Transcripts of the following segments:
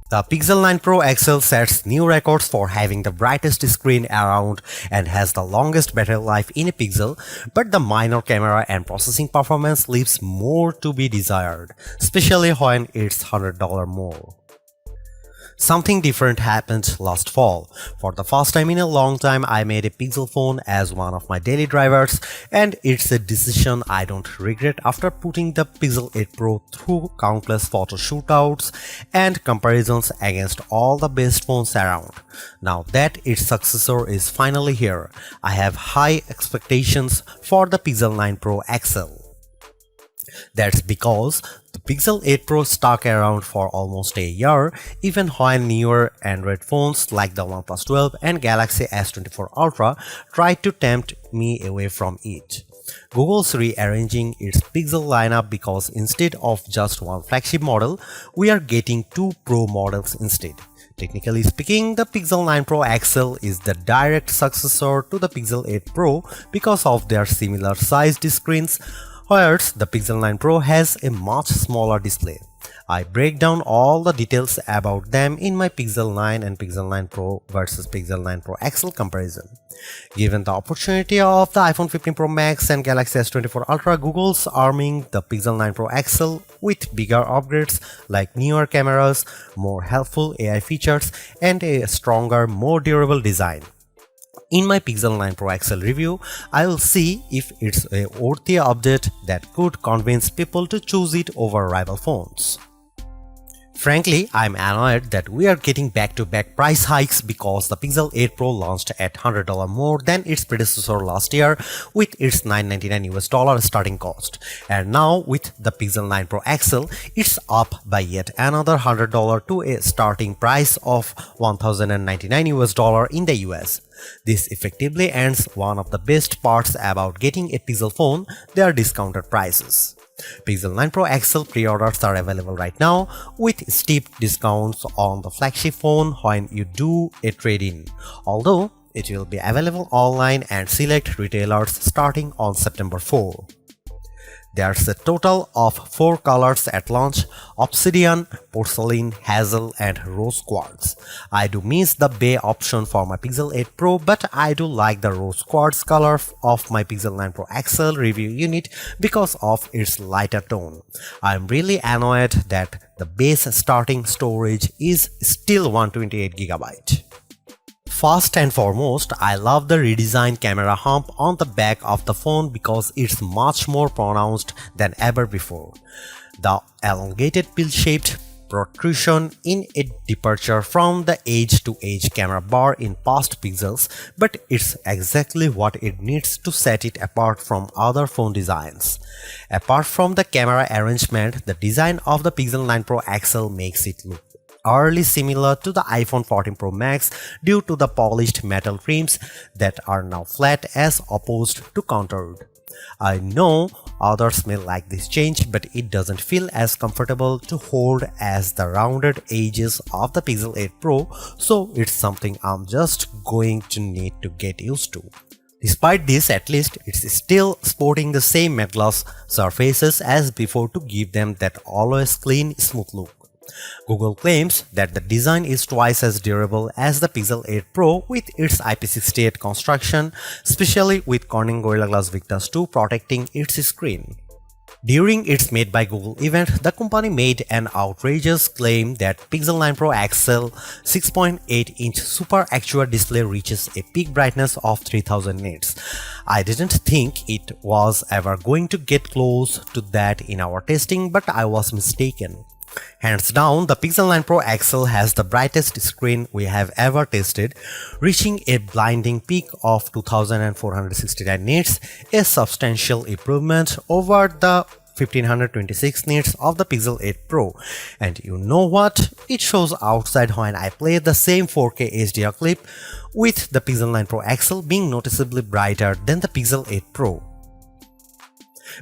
The Pixel 9 Pro XL sets new records for having the brightest screen around and has the longest battery life in a Pixel, but the minor camera and processing performance leaves more to be desired, especially when it's $100 more. Something different happened last fall. For the first time in a long time, I made a Pixel phone as one of my daily drivers, and it's a decision I don't regret after putting the Pixel 8 Pro through countless photo shootouts and comparisons against all the best phones around. Now that its successor is finally here, I have high expectations for the Pixel 9 Pro XL. That's because the Pixel 8 Pro stuck around for almost a year, even when newer Android phones like the OnePlus 12 and Galaxy S24 Ultra tried to tempt me away from it. Google's rearranging its Pixel lineup because instead of just one flagship model, we are getting two Pro models instead. Technically speaking, the Pixel 9 Pro XL is the direct successor to the Pixel 8 Pro because of their similar sized screens, whereas the Pixel 9 Pro has a much smaller display. I break down all the details about them in my Pixel 9 and Pixel 9 Pro versus Pixel 9 Pro XL comparison. Given the opportunity of the iPhone 15 Pro Max and Galaxy S24 Ultra, Google's arming the Pixel 9 Pro XL with bigger upgrades like newer cameras, more helpful AI features, and a stronger, more durable design. In my Pixel 9 Pro XL review, I will see if it's a worthy update that could convince people to choose it over rival phones. Frankly, I'm annoyed that we are getting back-to-back price hikes because the Pixel 8 Pro launched at $100 more than its predecessor last year with its $999 starting cost. And now with the Pixel 9 Pro XL, it's up by yet another $100 to a starting price of $1,099 in the US. This effectively ends one of the best parts about getting a Pixel phone, their discounted prices. Pixel 9 Pro XL pre-orders are available right now with steep discounts on the flagship phone when you do a trade-in, although it will be available online and select retailers starting on September 4. There's a total of 4 colors at launch: Obsidian, Porcelain, Hazel, and Rose Quartz. I do miss the Bay option for my Pixel 8 Pro, but I do like the Rose Quartz color of my Pixel 9 Pro XL review unit because of its lighter tone. I'm really annoyed that the base starting storage is still 128GB. First and foremost, I love the redesigned camera hump on the back of the phone because it's much more pronounced than ever before. The elongated pill-shaped protrusion in a departure from the edge-to-edge camera bar in past Pixels, but it's exactly what it needs to set it apart from other phone designs. Apart from the camera arrangement, the design of the Pixel 9 Pro XL makes it look eerily similar to the iPhone 14 Pro Max due to the polished metal trims that are now flat as opposed to contoured. I know others may like this change, but it doesn't feel as comfortable to hold as the rounded edges of the Pixel 8 Pro, so it's something I'm just going to need to get used to. Despite this, at least it's still sporting the same matte gloss surfaces as before to give them that always clean, smooth look. Google claims that the design is twice as durable as the Pixel 8 Pro with its IP68 construction, especially with Corning Gorilla Glass Victus 2 protecting its screen. During its Made by Google event, the company made an outrageous claim that Pixel 9 Pro XL 6.8-inch Super Actua display reaches a peak brightness of 3000 nits. I didn't think it was ever going to get close to that in our testing, but I was mistaken. Hands down, the Pixel 9 Pro XL has the brightest screen we have ever tested, reaching a blinding peak of 2469 nits, a substantial improvement over the 1526 nits of the Pixel 8 Pro. And you know what? It shows outside when I play the same 4K HDR clip, with the Pixel 9 Pro XL being noticeably brighter than the Pixel 8 Pro.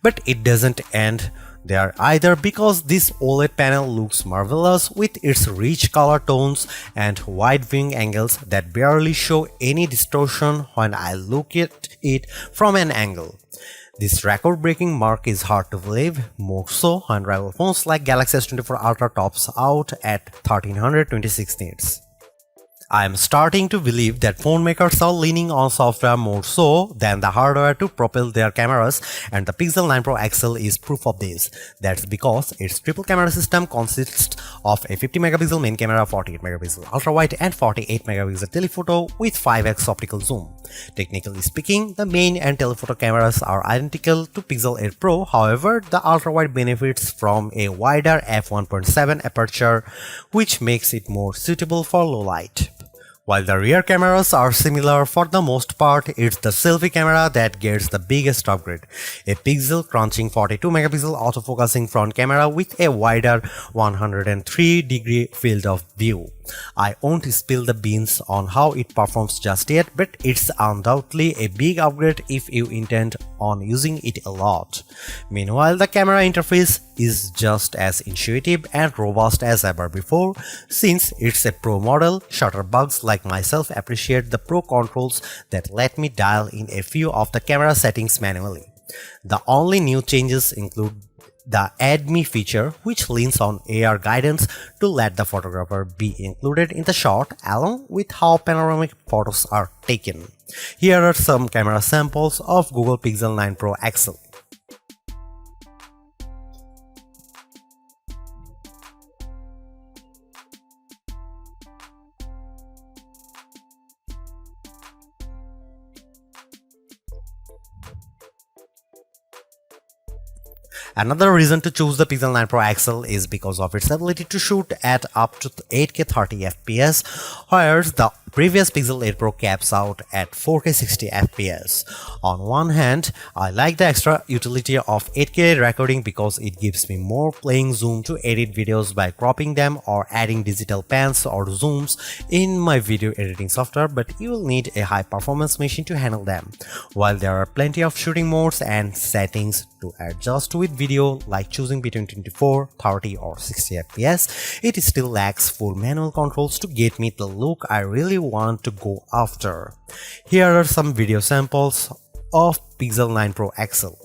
But it doesn't end there either, because this OLED panel looks marvelous with its rich color tones and wide viewing angles that barely show any distortion when I look at it from an angle. This record-breaking mark is hard to believe, more so when rival phones like Galaxy S24 Ultra tops out at 1326 nits. I am starting to believe that phone makers are leaning on software more so than the hardware to propel their cameras, and the Pixel 9 Pro XL is proof of this. That's because its triple camera system consists of a 50 megapixel main camera, 48 megapixel ultra wide and 48 megapixel telephoto with 5x optical zoom. Technically speaking, the main and telephoto cameras are identical to Pixel 8 Pro, however, the ultra wide benefits from a wider f1.7 aperture, which makes it more suitable for low light. While the rear cameras are similar for the most part, it's the selfie camera that gets the biggest upgrade. A pixel crunching 42 megapixel autofocusing front camera with a wider 103-degree field of view. I won't spill the beans on how it performs just yet, but it's undoubtedly a big upgrade if you intend on using it a lot. Meanwhile, the camera interface is just as intuitive and robust as ever before. Since it's a Pro model, shutterbugs like myself appreciate the Pro controls that let me dial in a few of the camera settings manually. The only new changes include the Add Me feature, which leans on AR guidance to let the photographer be included in the shot along with how panoramic photos are taken. Here are some camera samples of Google Pixel 9 Pro XL. Another reason to choose the Pixel 9 Pro XL is because of its ability to shoot at up to 8K 30 FPS, whereas the previous Pixel 8 Pro caps out at 4K 60 FPS. On one hand, I like the extra utility of 8K recording because it gives me more playing zoom to edit videos by cropping them or adding digital pans or zooms in my video editing software, but you will need a high performance machine to handle them. While there are plenty of shooting modes and settings to adjust with video, like choosing between 24, 30 or 60 FPS, it still lacks full manual controls to get me the look I really want to go after. Here are some video samples of Pixel 9 Pro XL.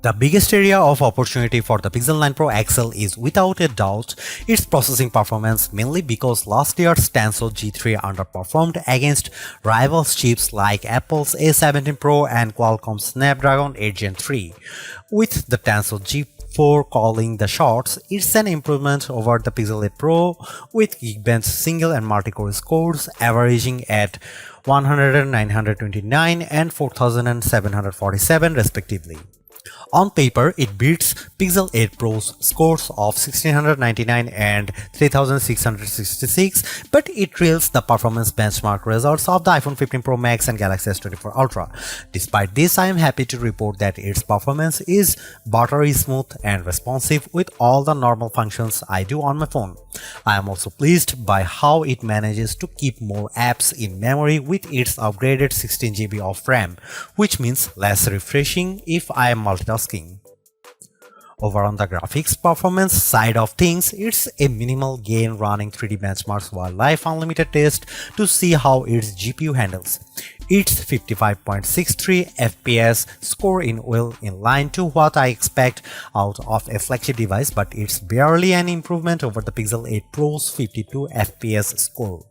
The biggest area of opportunity for the Pixel 9 Pro XL is without a doubt its processing performance, mainly because last year's Tensor G3 underperformed against rival chips like Apple's A17 Pro and Qualcomm's Snapdragon 8 Gen 3. With the Tensor G4 calling the shots, it's an improvement over the Pixel 8 Pro with Geekbench single and multi-core scores averaging at 100, 929 and 4747 respectively. On paper, it beats Pixel 8 Pro's scores of 1699 and 3666, but it trails the performance benchmark results of the iPhone 15 Pro Max and Galaxy S24 Ultra. Despite this, I am happy to report that its performance is buttery smooth and responsive with all the normal functions I do on my phone. I am also pleased by how it manages to keep more apps in memory with its upgraded 16 GB of RAM, which means less refreshing if I am multitasking. Over on the graphics performance side of things, it's a minimal gain running 3D benchmarks Wildlife Unlimited test to see how its GPU handles. Its 55.63 FPS score in well in line to what I expect out of a flagship device, but it's barely an improvement over the Pixel 8 Pro's 52 FPS score.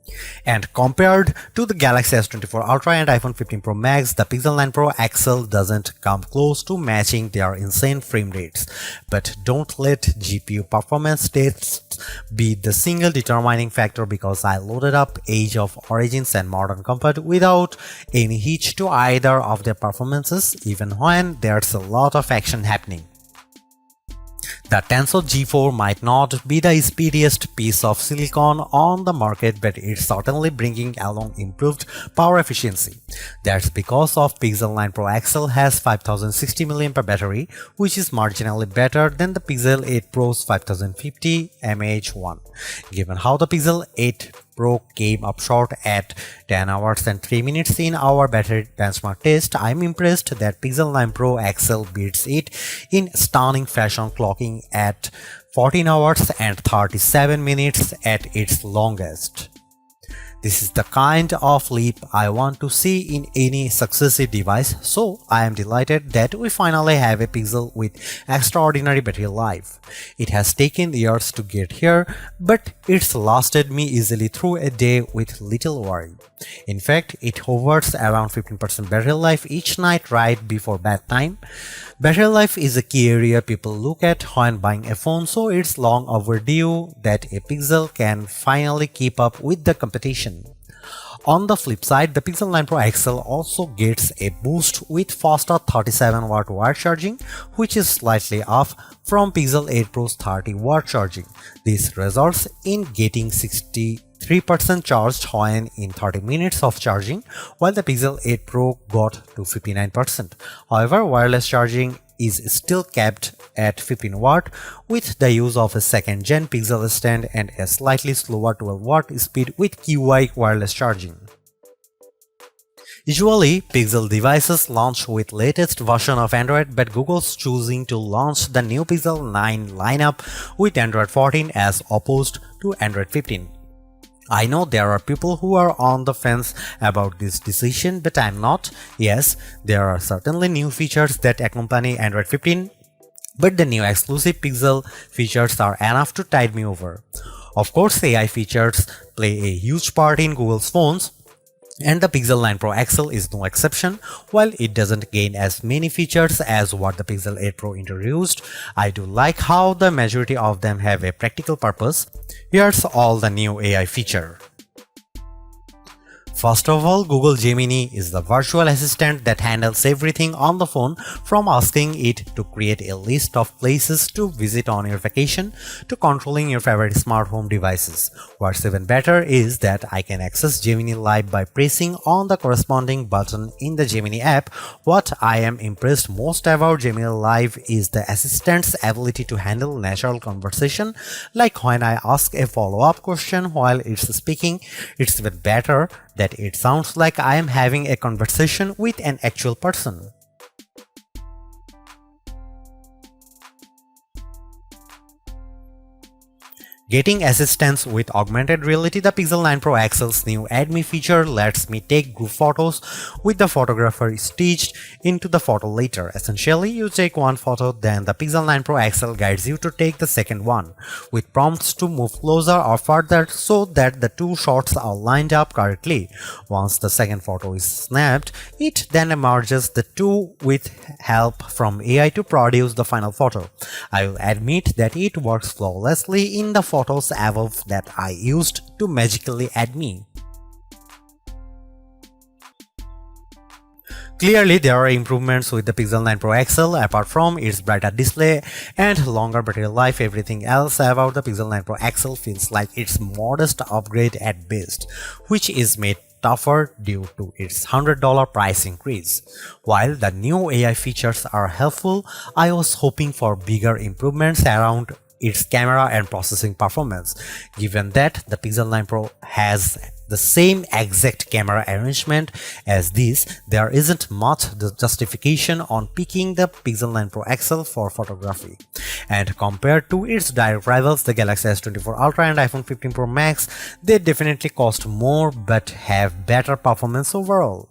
And compared to the Galaxy S24 Ultra and iPhone 15 Pro Max, the Pixel 9 Pro XL doesn't come close to matching their insane frame rates. But don't let GPU performance tests be the single determining factor, because I loaded up Age of Origins and Modern Comfort without any hitch to either of their performances, even when there's a lot of action happening. The Tensor G4 might not be the speediest piece of silicon on the market, but it's certainly bringing along improved power efficiency. That's because of Pixel 9 Pro XL has 5060 mAh battery, which is marginally better than the Pixel 8 Pro's 5050 mAh1. Given how the Pixel 8 Pro came up short at 10 hours and 3 minutes in our battery benchmark test, I'm impressed that Pixel 9 Pro XL beats it in stunning fashion, clocking at 14 hours and 37 minutes at its longest. This is the kind of leap I want to see in any successive device, so I am delighted that we finally have a Pixel with extraordinary battery life. It has taken years to get here, but it's lasted me easily through a day with little worry. In fact, it hovers around 15% battery life each night right before bedtime. Battery life is a key area people look at when buying a phone, so it's long overdue that a Pixel can finally keep up with the competition. On the flip side, the Pixel 9 Pro XL also gets a boost with faster 37W wire charging, which is slightly off from Pixel 8 Pro's 30W charging. This results in getting 63% charged when in 30 minutes of charging, while the Pixel 8 Pro got to 59%. However, wireless charging is still capped at 15W with the use of a second-gen Pixel stand and a slightly slower 12W speed with QI wireless charging. Usually, Pixel devices launch with latest version of Android, but Google's choosing to launch the new Pixel 9 lineup with Android 14 as opposed to Android 15. I know there are people who are on the fence about this decision, but I'm not. Yes, there are certainly new features that accompany Android 15, but the new exclusive Pixel features are enough to tide me over. Of course, AI features play a huge part in Google's phones, and the Pixel 9 Pro XL is no exception. While it doesn't gain as many features as what the Pixel 8 Pro introduced, I do like how the majority of them have a practical purpose. Here's all the new AI feature. First of all, Google Gemini is the virtual assistant that handles everything on the phone, from asking it to create a list of places to visit on your vacation to controlling your favorite smart home devices. What's even better is that I can access Gemini Live by pressing on the corresponding button in the Gemini app. What I am impressed most about Gemini Live is the assistant's ability to handle natural conversation, like when I ask a follow-up question while it's speaking. It's even better that it sounds like I am having a conversation with an actual person. Getting assistance with augmented reality, the Pixel 9 Pro XL's new Add Me feature lets me take group photos with the photographer stitched into the photo later. Essentially, you take one photo, then the Pixel 9 Pro XL guides you to take the second one, with prompts to move closer or further so that the two shots are lined up correctly. Once the second photo is snapped, it then merges the two with help from AI to produce the final photo. I will admit that it works flawlessly in the photos above that I used to magically add me. Clearly, there are improvements with the Pixel 9 Pro XL. Apart from its brighter display and longer battery life, everything else about the Pixel 9 Pro XL feels like its modest upgrade at best, which is made tougher due to its $100 price increase. While the new AI features are helpful, I was hoping for bigger improvements around its camera and processing performance. Given that the Pixel 9 Pro has the same exact camera arrangement as this, there isn't much justification on picking the Pixel 9 Pro XL for photography. And compared to its direct rivals, the Galaxy S24 Ultra and iPhone 15 Pro Max, they definitely cost more but have better performance overall.